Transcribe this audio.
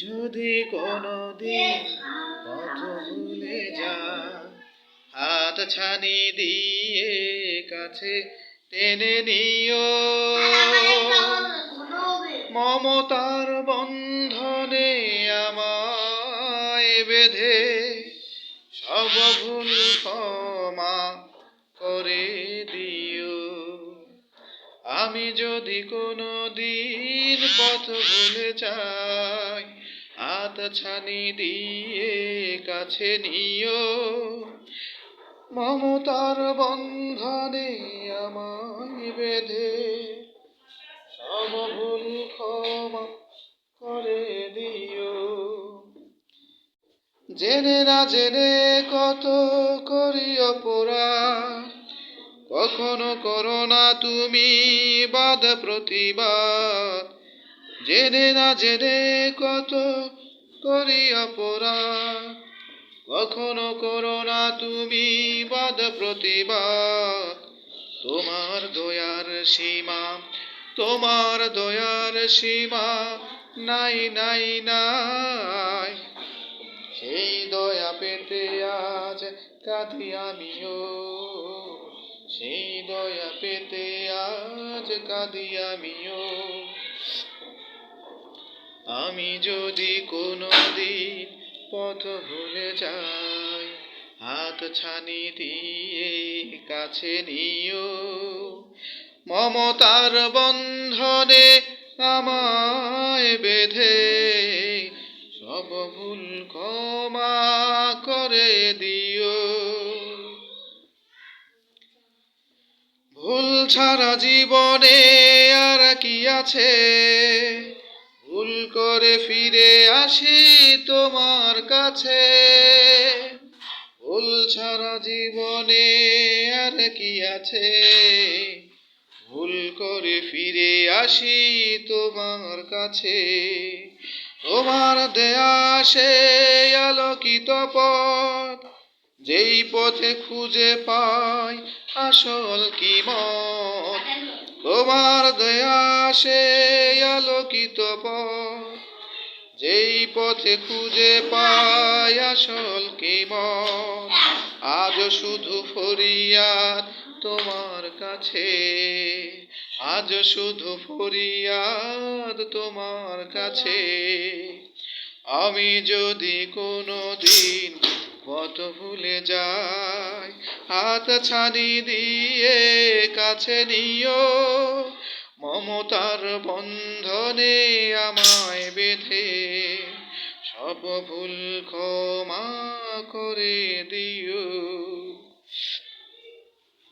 যদি কোনদিন পথ ভুলে যায়, হাত ছানি দিয়ে কাছে টেনে নিও। মমতার বন্ধনে আমায় বেঁধে সব ভুল ক্ষমা করে দিও। আমি যদি কোনদিন পথ ভুলে যাই, হাত ছানি দিয়ে কাছে নিও। মমতার বন্ধনে আমায় বেঁধে সব ভুল ক্ষমা করে দিও। জেনে না জেনে কত করি অপরাধ, কখনো করো না তুমি বাদ প্রতিবাদ। জেনে না জেনে কত করি অপরাধ, কখনো করো না তুমি বাদ প্রতিবাদ। তোমার দয়ার সীমা, তোমার দয়ার সীমা নাই নাই নাই। সেই দয়া পেতে আজ কাঁদি আমিও, সেই দয়া পেতে আজ কাঁদি আমিও। আমি যদি কোনদিন পথ ভুলে যাই, হাত ছানি দিয়ে কাছে নিও। মমতার বন্ধনে আমায় বেঁধে সব ভুল ক্ষমা করে দিও। ভুল ছাড়া জীবনে আর কি আছে, ভুল করে ফিরে আসি তোমার কাছে। ভুল ছাড়া জীবনে আর কি আছে, ভুল করে ফিরে আসি তোমার কাছে। তোমার দেয়া সেই আলোকিত পথ, যেই পথে খুঁজে পাই আসল কি মত। তোমার দেয়া সেই আলোকিত পথ, যেই পথে খুঁজে পাই আসল কি মত। আজ শুধু ফরিয়াদ তোমার কাছে, আজ শুধু ফরিয়াদ তোমার কাছে। আমি যদি কোনদিন পথ ভুলে যাই, হাত ছানি দিয়ে কাছে নিও। মমতার বন্ধনে আমায় বেঁধে সব ভুল ক্ষমা করে দিও।